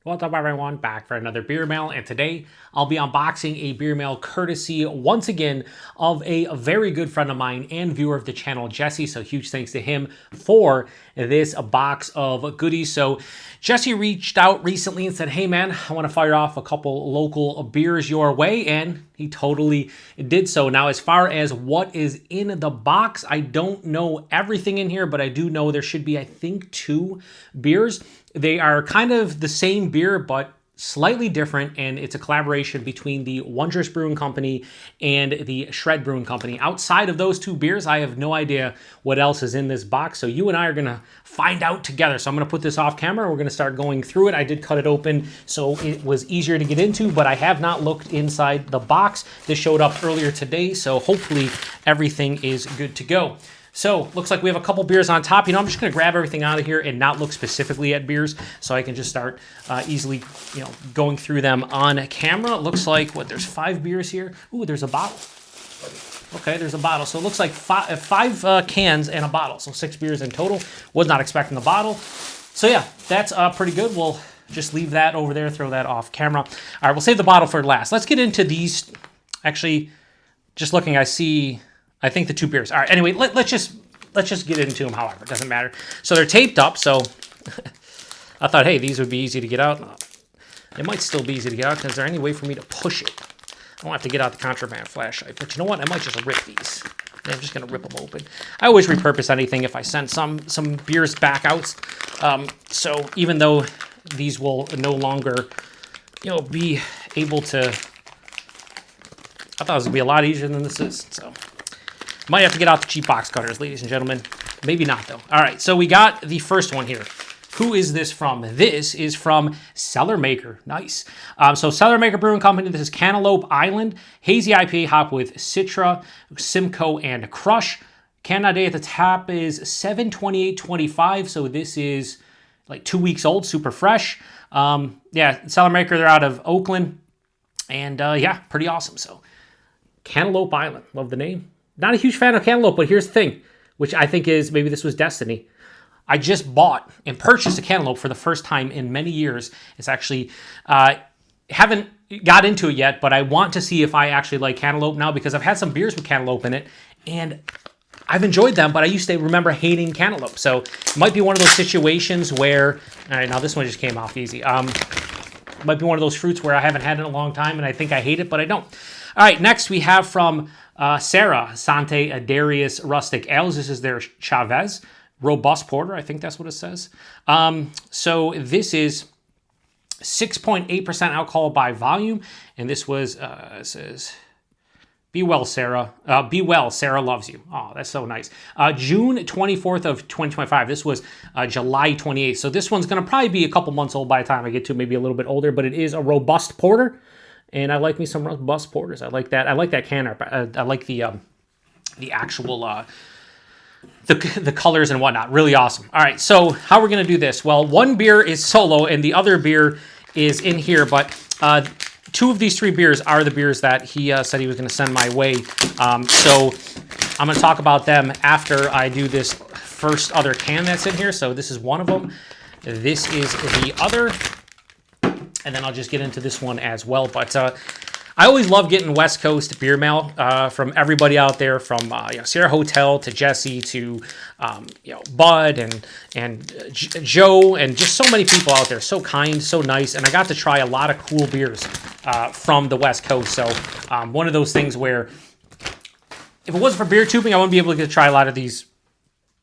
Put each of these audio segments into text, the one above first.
What's up, everyone? Back for another beer mail, and today I'll be unboxing a beer mail courtesy once again of a very good friend of mine and viewer of the channel, Jesse. So huge thanks to him for this box of goodies. So Jesse reached out recently and said, "Hey man, I want to fire off a couple local beers your way," and he totally did so. Now, as far as what is in the box, I don't know everything in here, but I do know there should be, I think, 2 beers. They are kind of the same beer, but slightly different, and it's a collaboration between the Wondrous Brewing Company and the Shred Brewing Company. Outside of those 2 beers, I have no idea what else is in this box, so you and I are going to find out together. So I'm going to put this off camera. We're going to start going through it. I did cut it open so it was easier to get into, but I have not looked inside the box. This showed up earlier today, so hopefully everything is good to go. So, looks like we have a couple beers on top. You know, I'm just going to grab everything out of here and not look specifically at beers so I can just start easily, going through them on camera. Looks like, there's 5 beers here. Ooh, there's a bottle. Okay, there's a bottle. So, it looks like 5 cans and a bottle. So, 6 beers in total. Was not expecting the bottle. So, yeah, that's pretty good. We'll just leave that over there, throw that off camera. All right, we'll save the bottle for last. Let's get into these. Actually, just looking, I think the 2 beers. All right. Anyway, let's just get into them. However, it doesn't matter. So they're taped up. So I thought, hey, these would be easy to get out. It might still be easy to get out. Is there any way for me to push it? I don't have to get out the contraband flashlight. But you know what? I might just rip these. I'm just gonna rip them open. I always repurpose anything if I send some beers back out. So even though these will no longer, be able to. I thought it was gonna be a lot easier than this is. So. Might have to get out the cheap box cutters, ladies and gentlemen. Maybe not, though. All right, so we got the first one here. Who is this from? This is from Cellar Maker. Nice. So Cellar Maker Brewing Company. This is Cantaloupe Island. Hazy IPA hop with Citra, Simcoe, and Crush. Can Day at the top is 7/28/25. So this is like 2 weeks old, super fresh. Yeah, Cellar Maker, they're out of Oakland. And yeah, pretty awesome. So Cantaloupe Island. Love the name. Not a huge fan of cantaloupe, but here's the thing, which I think is, maybe this was destiny. I just bought and purchased a cantaloupe for the first time in many years. It's actually, haven't got into it yet, but I want to see if I actually like cantaloupe now, because I've had some beers with cantaloupe in it, and I've enjoyed them, but I used to remember hating cantaloupe. So it might be one of those situations where, all right, now this one just came off easy. It might be one of those fruits where I haven't had it in a long time, and I think I hate it, but I don't. All right, next we have from Sarah, Sante Darius Rustic Ales. This is their Chavez Robust Porter. I think that's what it says. So this is 6.8% alcohol by volume. And this was, it says, be well, Sarah. Be well, Sarah loves you. Oh, that's so nice. June 24th of 2025. This was July 28th. So this one's going to probably be a couple months old by the time I get to, maybe a little bit older, but it is a robust porter. And I like me some robust porters. I like that. I like that can art. I like the actual the colors and whatnot. Really awesome. All right, so how we're gonna do this? Well, one beer is solo and the other beer is in here, but 2 of these 3 beers are the beers that he said he was gonna send my way. So I'm gonna talk about them after I do this first other can that's in here. So this is one of them. This is the other. And then I'll just get into this one as well. But I always love getting West Coast beer mail from everybody out there, from Sierra Hotel to Jesse to Bud and Joe, and just so many people out there. So kind, so nice. And I got to try a lot of cool beers from the West Coast. So one of those things where if it wasn't for beer tubing, I wouldn't be able to try a lot of these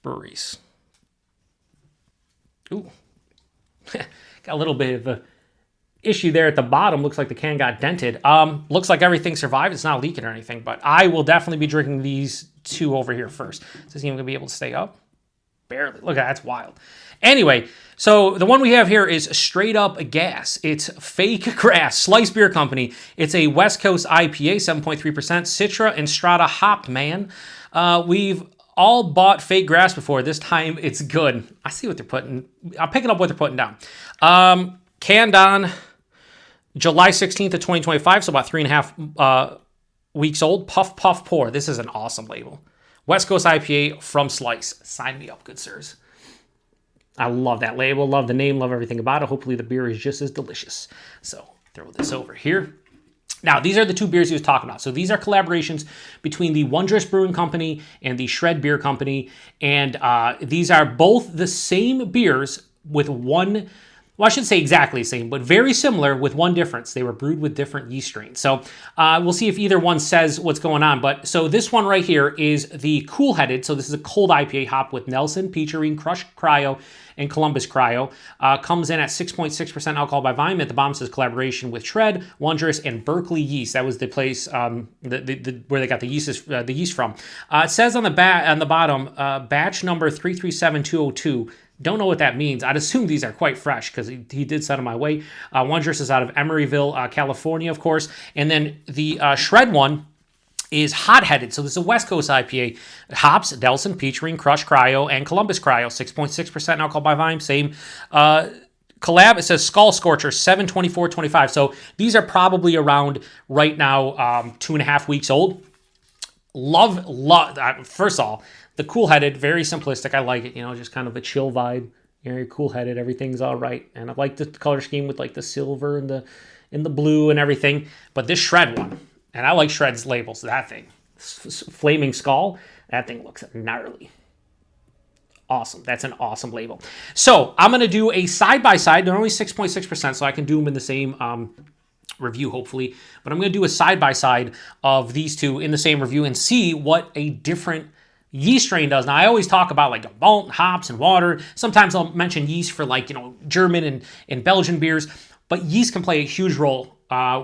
breweries. Ooh. Got a little bit of a issue there at the bottom. Looks like the can got dented. Looks like everything survived. It's not leaking or anything, but I will definitely be drinking these 2 over here first. Is this even gonna be able to stay up? Barely. Look at that, that's wild. Anyway, so the one we have here is Straight Up Gas. It's Fake Grass, Slice Beer Company. It's a West Coast IPA, 7.3%, Citra and Strata hopped, man. We've all bought Fake Grass before. This time it's good. I see what they're putting. I'm picking up what they're putting down. Canned on July 16th of 2025, so about 3.5 weeks old. Puff, puff, pour. This is an awesome label. West Coast IPA from Slice. Sign me up, good sirs. I love that label, love the name, love everything about it. Hopefully the beer is just as delicious. So throw this over here. Now, these are the two beers he was talking about. So these are collaborations between the Wondrous Brewing Company and the Shred Beer Company. And these are both the same beers with one, well, I shouldn't say exactly the same, but very similar with one difference. They were brewed with different yeast strains. So we'll see if either one says what's going on. But so this one right here is the Cool Headed. So this is a cold IPA hop with Nelson, Peacherine, Crushed Cryo, and Columbus Cryo. Comes in at 6.6% alcohol by volume. At the bottom says collaboration with Shred, Wondrous, and Berkeley Yeast. That was the place where they got the yeast from. It says on the bottom, batch number 337202. Don't know what that means. I'd assume these are quite fresh because he did send them my way. Wondrous is out of Emeryville, California, of course. And then the Shred one is Hot-Headed. So this is a West Coast IPA. Hops, Nelson, Peacherine, Crushed Cryo, and Columbus Cryo. 6.6% alcohol by volume. Same collab. It says Skull Scorcher, 7/24/25. So these are probably around right now 2.5 weeks old. Love. First of all, the Cool-Headed, very simplistic. I like it. Just kind of a chill vibe. You're cool-headed. Everything's all right. And I like the color scheme with like the silver and the blue and everything. But this Shred one, and I like Shred's labels. That thing, Flaming Skull, that thing looks gnarly. Awesome. That's an awesome label. So I'm going to do a side-by-side. They're only 6.6%, so I can do them in the same review, hopefully. But I'm going to do a side-by-side of these two in the same review and see what a different yeast strain does. Now, I always talk about like malt, hops, and water. Sometimes I'll mention yeast for like, German and Belgian beers. But yeast can play a huge role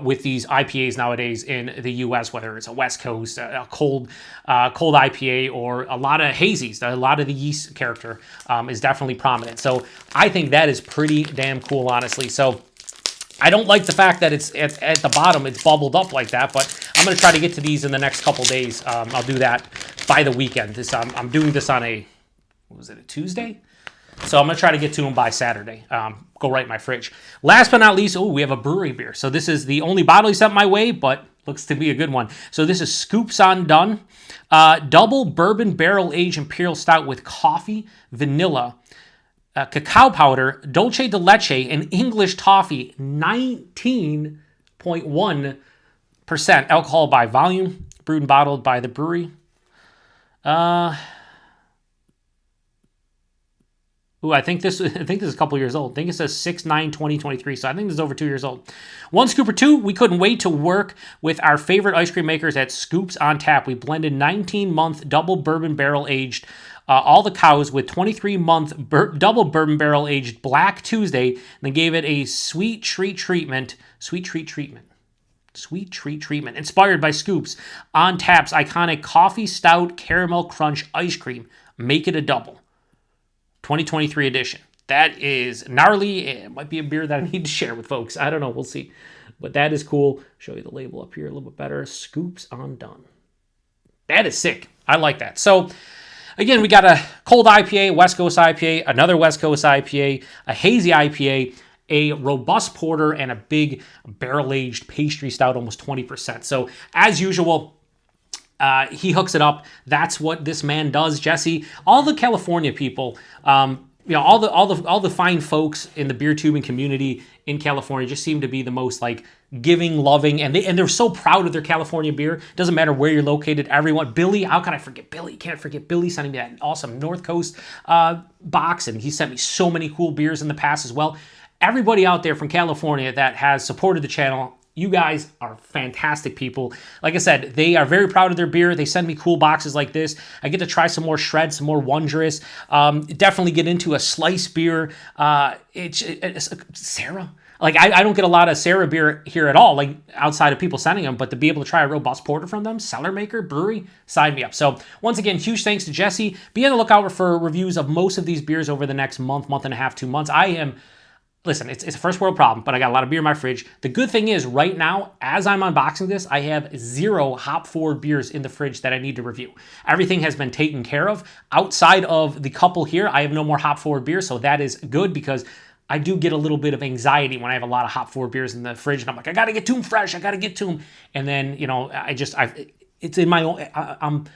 with these IPAs nowadays in the U.S., whether it's a West Coast, a cold IPA, or a lot of hazies. A lot of the yeast character is definitely prominent. So I think that is pretty damn cool, honestly. So I don't like the fact that it's at the bottom, it's bubbled up like that, but I'm going to try to get to these in the next couple days. I'll do that by the weekend. I'm doing this on a Tuesday? So I'm going to try to get to them by Saturday. Go right in my fridge. Last but not least, we have a brewery beer. So this is the only bottle he sent my way, but looks to be a good one. So this is Scoops Undone. Double bourbon barrel-aged imperial stout with coffee, vanilla, cacao powder, dulce de leche, and English toffee. 19.1% alcohol by volume. Brewed and bottled by the brewery. I think this is a couple years old. I think it says 6/9/2023, so I think this is over 2 years old. One scoop or two. We couldn't wait to work with our favorite ice cream makers at Scoops on Tap. We blended 19-month double bourbon barrel-aged all the cows with 23-month double bourbon barrel-aged Black Tuesday, and then gave it a sweet treat treatment, inspired by Scoops on Tap's iconic coffee stout caramel crunch ice cream. Make it a double. 2023 edition. That is gnarly. It might be a beer that I need to share with folks. I don't know. We'll see. But that is cool. Show you the label up here a little bit better. Scoops Undone. That is sick. I like that. So, again, we got a cold IPA, West Coast IPA, another West Coast IPA, a hazy IPA, a robust porter, and a big barrel-aged pastry stout, almost 20%. So, as usual, he hooks it up. That's what this man does, Jesse. All the California people, all the fine folks in the beer tubing community in California just seem to be the most like giving, loving, and they're so proud of their California beer. Doesn't matter where you're located. Everyone, Billy, how can I forget Billy? Can't forget Billy sending me that awesome North Coast box, and he sent me so many cool beers in the past as well. Everybody out there from California that has supported the channel, you guys are fantastic people. Like I said, they are very proud of their beer. They send me cool boxes like this. I get to try some more Shred, some more Wondrous. Definitely get into a slice beer. It's Sarah. Like, I don't get a lot of Sarah beer here at all, like outside of people sending them, but to be able to try a robust porter from them, cellar maker, brewery, sign me up. So once again, huge thanks to Jesse. Be on the lookout for reviews of most of these beers over the next month and a half, 2 months. Listen, it's a first world problem, but I got a lot of beer in my fridge. The good thing is right now, as I'm unboxing this, I have 0 hop-forward beers in the fridge that I need to review. Everything has been taken care of. Outside of the couple here, I have no more hop-forward beers, so that is good because I do get a little bit of anxiety when I have a lot of hop-forward beers in the fridge, and I'm like, I got to get to them fresh. I got to get to them. And then, it's in my own,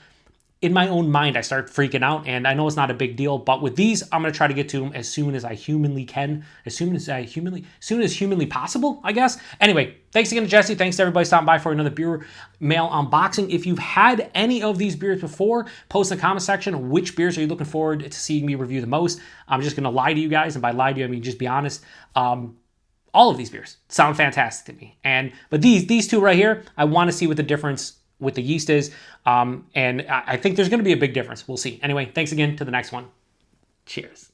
in my own mind, I start freaking out, and I know it's not a big deal, but with these, I'm gonna try to get to them as soon as I humanly can, as soon as humanly possible, I guess. Anyway, thanks again to Jesse. Thanks to everybody stopping by for another beer mail unboxing. If you've had any of these beers before, post in the comment section which beers are you looking forward to seeing me review the most. I'm just gonna lie to you guys, and by lie to you, I mean just be honest. All of these beers sound fantastic to me, but these two right here, I want to see what the difference with the yeast is, and I think there's going to be a big difference. We'll see. Anyway, thanks again. To the next one. Cheers.